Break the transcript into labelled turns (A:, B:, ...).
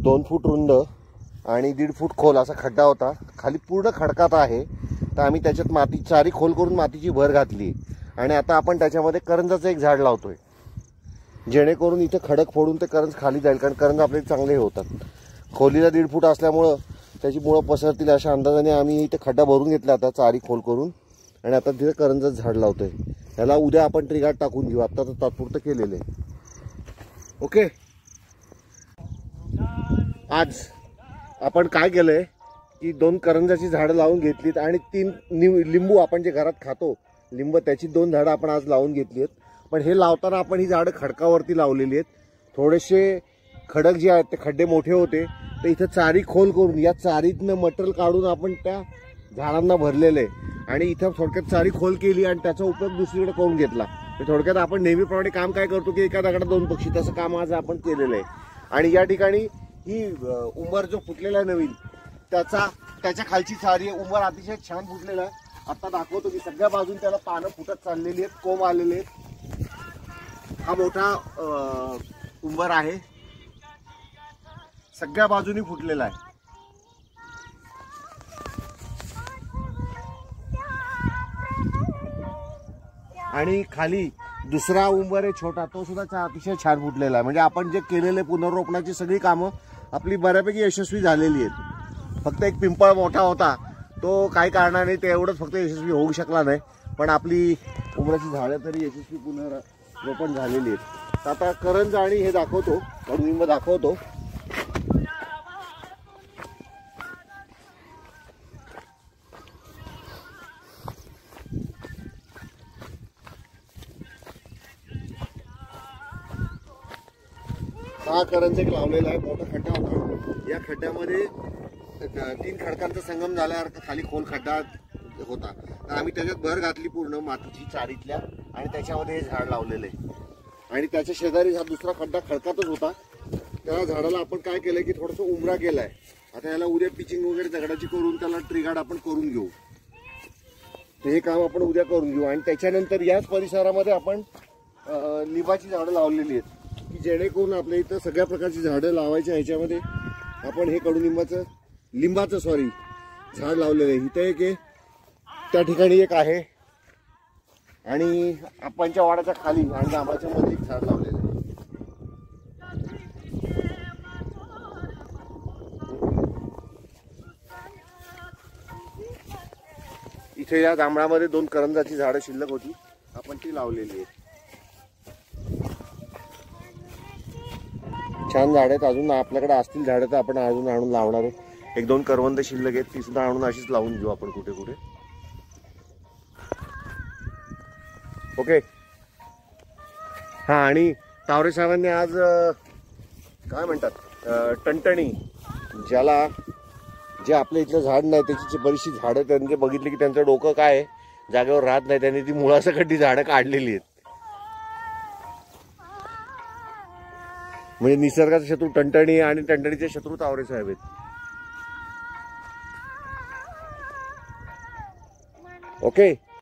A: 2 फूट रुंद आणि 1.5 फूट खोल असा खड्डा होता. खाली पूर्ण खडकात आहे. तर आम्ही त्याच्यात माती चारी खोल करून मातीची भर घातली आणि आता आपण त्याच्यामध्ये करंजाचं एक झाड लावतोय, जेणेकरून इथे खडक फोडून ते करंज खाली जाईल. कारण करंज आपले चांगले होतात. खोलीला 1.5 फूट असल्यामुळं त्याची मुळं पसरतील अशा अंदाजाने आम्ही इथे खड्डा भरून घेतला आता चारी खोल करून आणि आता तिथे करंजाचं झाड लावतोय. याला उद्या आपण ट्रिगार्ड टाकून घेऊ. आता तर तात्पुरतं केलेलं आहे. ओके. आज आपण काय केलंय की 2 करंजाची झाडं लावून घेतलीत आणि 3 लिंबू आपण जे घरात खातो लिंब त्याची 2 झाडं आपण आज लावून घेतली आहेत. पण हे लावताना आपण ही झाडं खडकावरती लावलेली आहेत. थोडेसे खडक जे आहेत ते खड्डे मोठे होते तर इथं चारी खोल करून या चारीतनं मटेरियल काढून आपण त्या झाडांना भरलेलं आहे आणि इथं थोडक्यात चारी खोल केली आणि त्याचा उपयोग दुसरीकडे करून घेतला. थोडक्यात आपण नेहमीप्रमाणे काम काय करतो की एका दगडात 2 पक्षी, तसं काम आज आपण केलेलं आहे. आणि या ठिकाणी ही उंबर जो फुटलेला आहे नवीन त्याच्या खालची चारी आहे. उंबर अतिशय छान फुटलेला आहे. आता दाखवतो की सगळ्या बाजून त्याला पानं फुटत चाललेली आहेत, कोंब आलेले आहेत. हा मोठा उंबर आहे, सगळ्या बाजूनी फुटलेला आहे. आणि खाली दुसरा उंबर आहे छोटा, तो सुद्धा अतिशय छान फुटलेला आहे. म्हणजे आपण जे केलेले पुनर्रोपणाची सगळी कामं आपली बऱ्यापैकी यशस्वी झालेली आहेत. फक्त एक पिंपळ मोठा होता, तो काही कारणाने ते एवढंच फक्त यशस्वी होऊ शकला नाही. पण आपली उंबराची झाडं तरी यशस्वी पुनर्रोपण झालेली आहेत. आता करंज आणि हे दाखवतो, कडुलिंब दाखवतो. हा करंज एक लावलेला आहे, मोठा खड्डा होता. या खड्ड्यामध्ये 3 खडकांचा संगम झाल्यावर खाली खोल खड्डा होता. तर आम्ही त्याच्यात भर घातली पूर्ण मातीची चारीतल्या आणि त्याच्यामध्ये हे झाड लावलेलं आहे. आणि त्याच्या शेजारी हा दुसरा खड्डा खडकातच होता. त्या झाडाला आपण काय केलंय की थोडंसं उमरा केलाय. आता याला उद्या पिचिंग वगैरे दगडाची करून त्याला ट्रिगार्ड आपण करून घेऊ. तर हे काम आपण उद्या करून घेऊ. आणि त्याच्यानंतर याच परिसरामध्ये आपण लिंबाची झाडं लावलेली आहेत की जेणेकरून आपल्या इथं सगळ्या प्रकारची झाडं लावायच्या. ह्याच्यामध्ये आपण हे लिंबाचं झाड लावलेलं आहे. इथं एक आहे, त्या ठिकाणी एक आहे आणि आपणच्या वाड्याच्या खाली आणि जांभळाच्या मध्ये एक झाड लावलेलं आहे. इथे या जांभळामध्ये 2 करंजाची झाडं शिल्लक होती, आपण ती लावलेली आहेत. छान झाड आहेत. अजून आपल्याकडे असतील झाडं तर आपण अजून आणून लावणार आहे. 1-2 करवंद शिल्लक आहेत, ती सुद्धा आणून अशीच लावून घेऊ आपण कुठे कुठे. ओके. हा, आणि तावरे साहेबांनी आज काय म्हणतात टणटणी, ज्याला जे आपल्या इथलं झाड नाही त्याची बरीचशी झाडं त्यांनी बघितली की त्यांचं डोकं काय जागेवर राहत नाही, त्यांनी ती मुळासकट झाडं काढलेली आहेत. म्हणजे निसर्गाचा शत्रू टणटणी आणि टणटणीचे शत्रू तावरे साहेब आहेत. ओके.